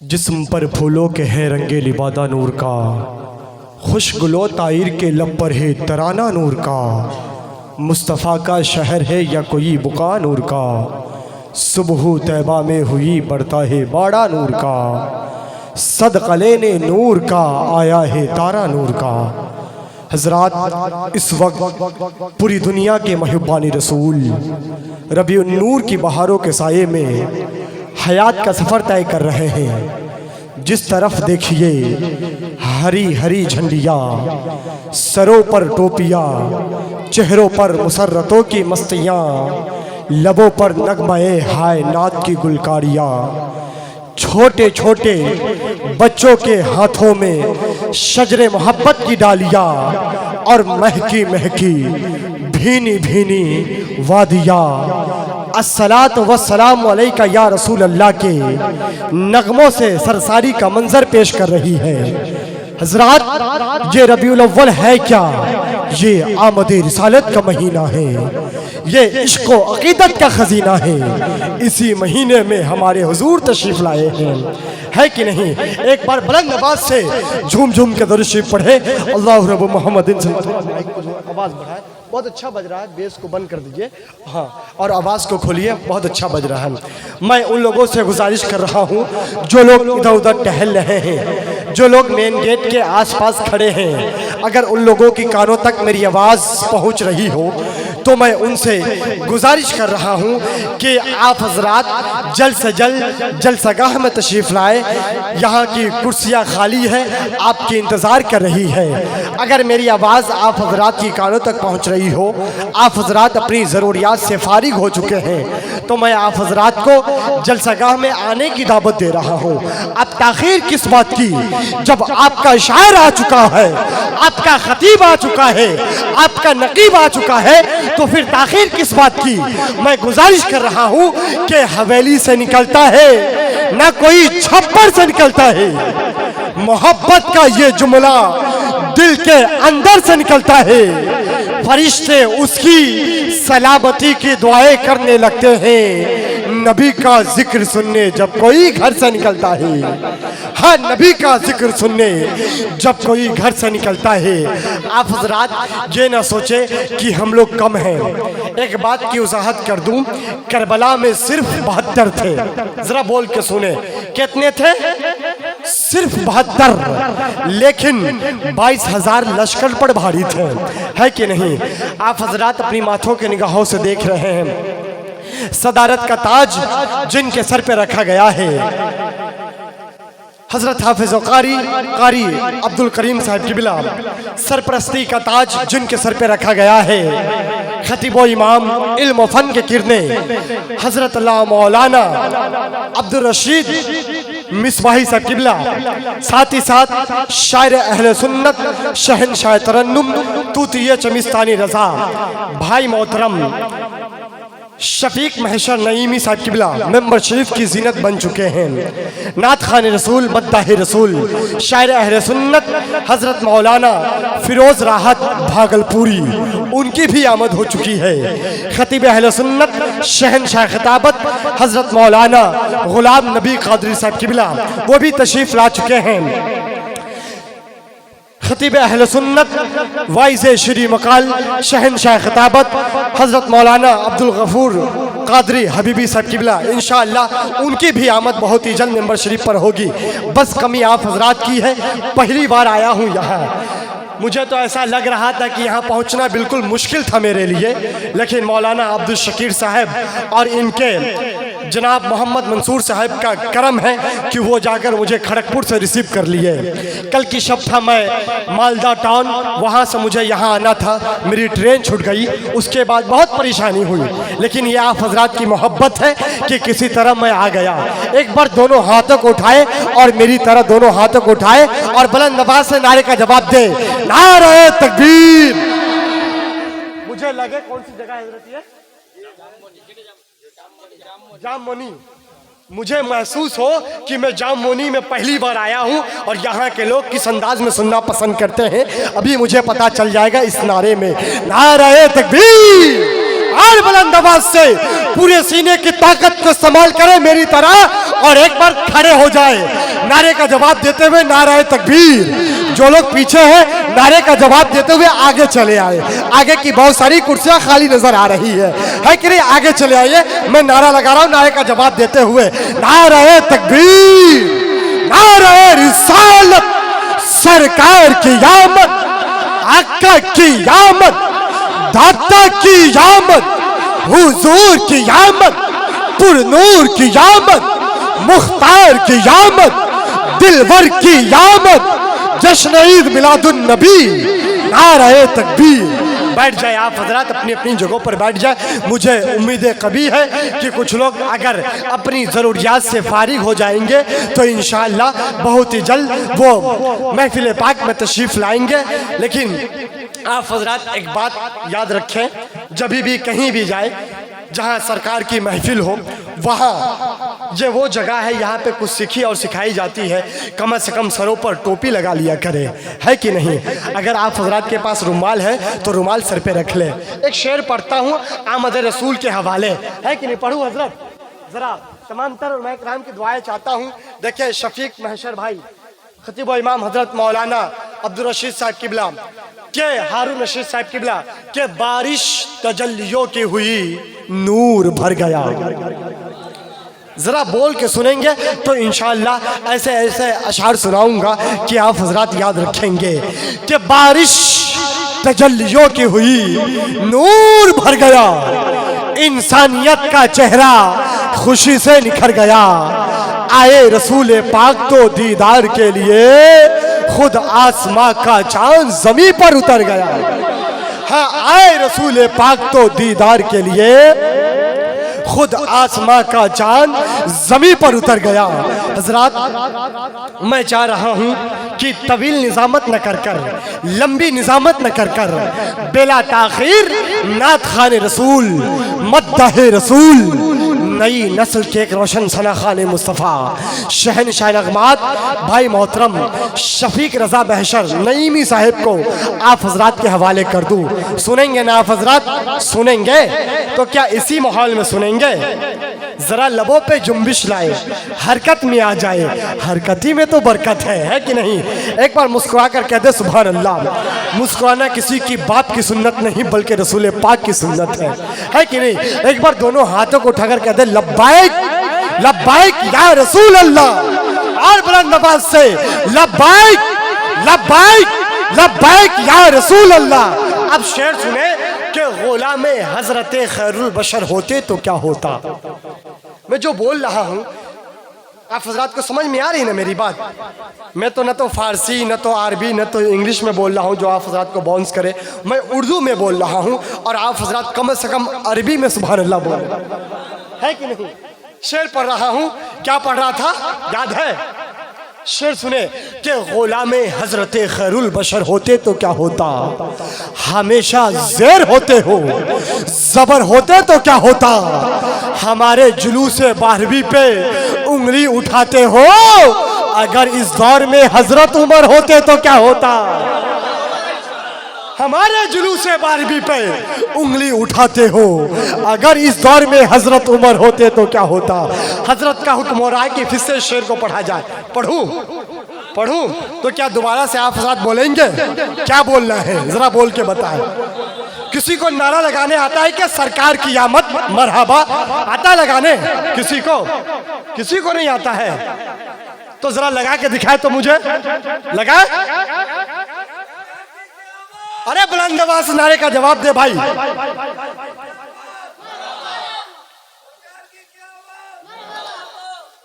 जिस्म पर फूलों के है रंगे लिबादा नूर का, खुशगुलो ताइर के लब पर है तराना नूर का। मुस्तफ़ा का शहर है या कोई बुका नूर का, सुबह तैबा में हुई बढ़ता है बाड़ा नूर का। सदक़ा लेने नूर का आया है तारा नूर का। हज़रात, इस वक्त पूरी दुनिया के महबूबानी रसूल रबीउन नूर की बहारों के साये में हयात का सफ़र तय कर रहे हैं। जिस तरफ देखिए हरी हरी झंडियाँ, सरों पर टोपियाँ, चेहरों पर मुसर्रतों की मस्तियाँ, लबों पर नगमाए हाय नात की गुलकारियाँ। छोटे छोटे बच्चों के हाथों में शजरे मोहब्बत की डालियाँ और महकी महकी भीनी भीनी वादियाँ। अस्सलातु वस्सलामु अलैका या रसूल अल्लाह के नगमों से सरसारी का मंजर पेश कर रही है। हज़रात, ये रबीउल अव्वल है क्या? ये आमदे रिसालत का महीना है, ये इश्क़ व अक़ीदत का खजीना है। इसी महीने में हमारे हुजूर तशरीफ लाए हैं, है कि नहीं? एक बार बुलंद आवाज से झूम झूम के दरूद शरीफ पढ़े। अल्लाहु रब्बु मुहम्मदिन। आवाज बढ़ाए, बहुत अच्छा बज रहा है। बेस को बंद कर दीजिए, हाँ, और आवाज़ को खोलिए, बहुत अच्छा बज रहा है। मैं उन लोगों से गुजारिश कर रहा हूँ जो लोग इधर उधर टहल रहे हैं, जो लोग मेन गेट के आसपास खड़े हैं, अगर उन लोगों की कानों तक मेरी आवाज़ पहुँच रही हो तो मैं उनसे गुजारिश कर रहा हूँ कि आप हजरात जल्द से जल्द जलसागाह में तशरीफ़ लाए। यहाँ की कुर्सियाँ खाली है, आपकी इंतज़ार कर रही है। अगर मेरी आवाज़ आप हजरात की कानों तक पहुँच रही हो, आप हजरात अपनी ज़रूरियात से फारिग हो चुके हैं, तो मैं आप हजरात को जलसागाह में आने की दावत दे रहा हूँ। अब ताख़ीर किस बात की, जब आपका शायर आ चुका है, आपका खतीब आ चुका है, आपका नकीब आ चुका है, तो फिर ताख़ीर किस बात की। मैं गुजारिश कर रहा हूँ कि हवेली से निकलता है ना कोई छप्पर से निकलता है, मोहब्बत का ये जुमला दिल के अंदर से निकलता है। फरिश्ते उसकी सलामती की दुआएं करने लगते हैं। नबी का जिक्र सुनने जब कोई घर से निकलता है, हाँ, नबी का जिक्र सुनने जब कोई घर से निकलता है। आप हजरात ये ना सोचे कि हम लोग कम हैं। एक बात की वजाहत कर दूं, करबला में सिर्फ 72 थे। जरा बोल के सुने, कितने थे? सिर्फ 72, लेकिन 22,000 लश्कर पर भारी थे, है कि नहीं? आप हजरात अपनी माथों के निगाहों से देख रहे हैं, सदारत का ताज जिनके सर पे रखा गया है, हजरत हाफिज कारी अब्दुल करीम साहब किबला। सरपरस्ती का ताज जिनके सर पे रखा गया है, खतीबो इमाम इल्म फन के किरने हजरत अल्लाह मौलाना अब्दुल रशीद मिसबाही साहब किबला। साथ ही साथ शायर अहले सुन्नत शहनशाह तरन्नुम तूतिया चमिस्तानी रजा भाई मोहतरम शफीक महशर नईमी साहब किबला मेंबर शरीफ की जीनत बन चुके हैं। नात खान रसूल मद्दाह रसूल शायर अहले सुन्नत हजरत मौलाना फिरोज राहत भागलपुरी, उनकी भी आमद हो चुकी है। खतीब अहले सुन्नत शहनशाह खिताबत हजरत मौलाना गुलाम नबी कादरी साहब किबला, वो भी तशरीफ ला चुके हैं। खतीब अहले सुन्नत वाइज़े श्री मकाल शहनशाह खिताबत हजरत मौलाना अब्दुल गफूर कादरी हबीबी साहब किबला, इंशाअल्लाह उनकी भी आमद बहुत ही जल्द मेंबर शरीफ पर होगी। बस कमी आप हजरात की है, पहली बार आया हूँ यहाँ। मुझे तो ऐसा लग रहा था कि यहाँ पहुँचना बिल्कुल मुश्किल था मेरे लिए, लेकिन मौलाना अब्दुल शकीर साहब और इनके जनाब मोहम्मद मंसूर साहब का करम है कि वो जाकर मुझे खड़गपुर से रिसीव कर लिए। कल की शब था मैं मालदा टाउन, वहाँ से मुझे यहाँ आना था, मेरी ट्रेन छूट गई, उसके बाद बहुत परेशानी हुई, लेकिन ये आप हजरात की मोहब्बत है कि किसी तरह मैं आ गया। एक बार दोनों हाथों को उठाए और मेरी तरह दोनों हाथों को उठाए और बुलंद आवाज से नारे का जवाब दे, नारे तकबीर। मुझे लगे कौन सी जगह हजरत है? जामोनी। मुझे महसूस हो कि मैं जामोनी में पहली बार आया हूं और यहाँ के लोग किस अंदाज में सुनना पसंद करते हैं, अभी मुझे पता चल जाएगा इस नारे में। नारे तकबीर। और बुलंद आवाज से पूरे सीने की ताकत को इस्तेमाल करे मेरी तरह और एक बार खड़े हो जाए। नारे का जवाब देते हुए नारे तकबीर। जो लोग पीछे हैं नारे का जवाब देते हुए आगे चले आए। आगे की बहुत सारी कुर्सियां खाली नजर आ रही है कि नहीं? आगे चले आइए, मैं नारा लगा रहा हूं नारे का जवाब देते हुए। नारे तकबीर, नारे रिसालत, सरकार की आमद, आका की आमद, दाता की आमद, हुजूर की आमद, पुरनूर की आमद, मुख्तार की आमद, दिलवर की आमद, जश्न ईद मिलादुन नबी, नारे तकबीर। बैठ जाए आप हजरात, अपनी अपनी जगहों पर बैठ जाए। मुझे उम्मीद कभी है कि कुछ लोग अगर अपनी ज़रूरियात से फारिग हो जाएंगे तो इंशाअल्लाह बहुत ही जल्द वो महफिल पाक में तशरीफ़ लाएंगे। लेकिन आप हजरात एक बात याद रखें, जब भी कहीं भी जाए जहाँ सरकार की महफिल हो, वहाँ ये वो जगह है यहाँ पे कुछ सीखी और सिखाई जाती है। कम से कम सरों पर टोपी लगा लिया करें, है कि नहीं? अगर आप हजरात के पास रुमाल है तो रुमाल सर पे रख ले। एक शेर पढ़ता हूँ आमद रसूल के हवाले, है कि नहीं? पढ़ूँ हजरत? ज़रा तमाम तर मैं कराम की दुआएं चाहता हूँ। देखिए शफीक महशर भाई, खतीब व इमाम हजरत मौलाना अब्दुल रशीद साहब किबला के, हारून रशीद साहब किबला के बारिश तजल्लियों की हुई नूर भर गया। जरा बोल के सुनेंगे तो इंशाअल्लाह ऐसे ऐसे अशार सुनाऊंगा कि आप हजरात याद रखेंगे कि बारिश तजल्लियों की हुई नूर भर गया, इंसानियत का चेहरा खुशी से निखर गया। आए रसूल पाक तो दीदार के लिए खुद आसमां का चांद जमीन पर उतर गया। हाँ, आए रसूल पाक तो दीदार के लिए खुद आसमां का चांद जमीन पर उतर गया। हजरात मैं चाह रहा हूं कि तवील निजामत न कर कर, लंबी निजामत न कर कर, बेला ताखीर नात खाने रसूल, मद्दाहे रसूल, नई नस्ल के एक रोशन सना खाने मुस्तफ़ा, शहनशाह नगमात भाई मोहतरम शफीक रजा महशर नईमी साहिब को आप हजरात के हवाले कर दूं। सुनेंगे ना आप हजरात? सुनेंगे तो क्या इसी माहौल में सुनेंगे? जरा लबों पे जुम्बिश लाए, हरकत में आ जाए, हरकती में तो बरकत है कि नहीं? एक बार मुस्कुरा कर कह दे सुभान अल्लाह। मुस्कुराना किसी की बाप की सुन्नत नहीं बल्कि रसूल पाक की सुन्नत है कि नहीं? एक बार दोनों हाथों को उठाकर कह दे लब्बाइक लब्बाइक या रसूल अल्लाह, और बुलंद आवाज से लब्बाइक लब्बाइक लब्बाइक या रसूल अल्लाह। अब शेर सुने कि गुलाम हजरत खैरुल बशर होते तो क्या होता। मैं जो बोल रहा हूँ आप हजरात को समझ में आ रही ना मेरी बात? मैं तो न तो फारसी, न तो अरबी, न तो इंग्लिश में बोल रहा हूँ जो आप हजरात को बाउंस करे। मैं उर्दू में बोल रहा हूँ और आप हजरात कम से कम अरबी में सुभान अल्लाह बोल रहे हैं कि नहीं? शेर पढ़ रहा हूँ, क्या पढ़ रहा था याद है? शेर सुने कि गुलाम हजरत खैरुल बशर होते तो क्या होता, हमेशा ज़ेर होते हो, ज़बर होते तो क्या होता, हमारे जुलूस बारहवीं पे उंगली उठाते हो, अगर इस दौर में हजरत उमर होते तो क्या होता। हमारे जुलूस बारहवीं पे उंगली उठाते हो, अगर इस दौर में हजरत उमर होते तो क्या होता। हजरत का हुक्म हो रहा है कि फिर से शेर को पढ़ा जाए। पढ़ूं पढ़ूं तो क्या दोबारा से आप साथ बोलेंगे? क्या बोलना है जरा बोल के बताएं। किसी को नारा लगाने आता है क्या सरकार की आमद मरहबा आता लगाने? किसी को नहीं आता है तो जरा लगा के दिखाए तो मुझे। लगा? अरे बुलंद आवाज से नारे का जवाब दे भाई।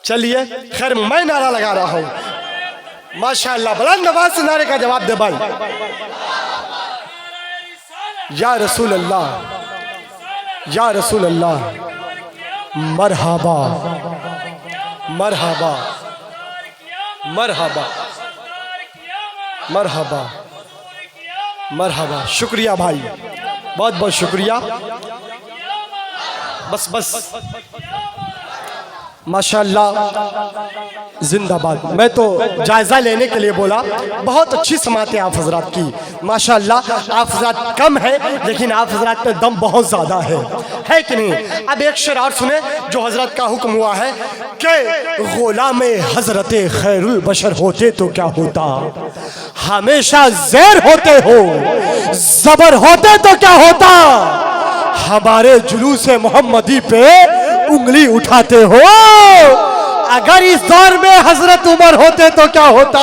चलिए खैर मैं नारा लगा रहा हूं माशाअल्लाह। बुलंद आवाज से नारे का जवाब दे भाई। या रसूल अल्लाह, या रसूल अल्लाह, मरहबा मरहबा मरहबा मरहबा मरहबा। शुक्रिया भाई, बहुत बहुत शुक्रिया। बस माशाअल्लाह जिंदाबाद। मैं तो जायज़ा लेने के लिए बोला, बहुत अच्छी समातें आप हजरात की माशाअल्लाह। आप हजरात कम है लेकिन आप हजरात में दम बहुत ज़्यादा है कि नहीं। अब एक शेर और सुने जो हजरत का हुक्म हुआ है कि गुलाम हजरत खैरुल बशर होते तो क्या होता, हमेशा ज़ेर होते हो ज़बर होते तो क्या होता, हमारे जुलूस मोहम्मदी पे उंगली उठाते हो, अगर इस दौर में हजरत उमर होते तो क्या होता।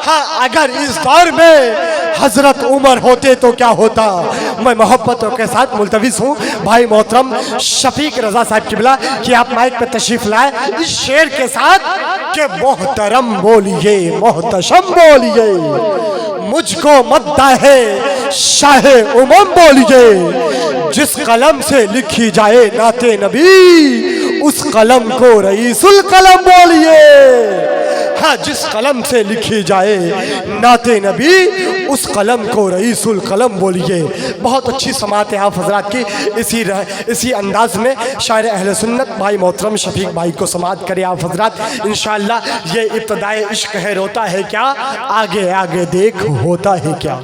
हाँ, अगर इस दौर में हजरत उमर होते तो क्या होता। मैं मोहब्बतों के साथ मुल्तविस हूँ भाई मोहतरम शफीक रजा साहब किबला कि आप माइक पे तशरीफ लाए इस शेर के साथ कि मोहतरम बोलिए मोहतशम बोलिए, मुझको मद्दा है शाहे उमम बोलिए, जिस कलम से लिखी जाए नाते नबी उस कलम को रईसुल कलम बोलिए। हाँ, जिस कलम से लिखी जाए नाते नबी उस कलम को रईसुल कलम बोलिए। बहुत अच्छी समात है आप हजरात की। इसी अंदाज में शायर अहले सुन्नत भाई मोहतरम शफीक भाई को समात करें आप हजरात इंशाअल्लाह। ये इब्तदाए इश्क है रोता है क्या, आगे आगे देख होता है क्या।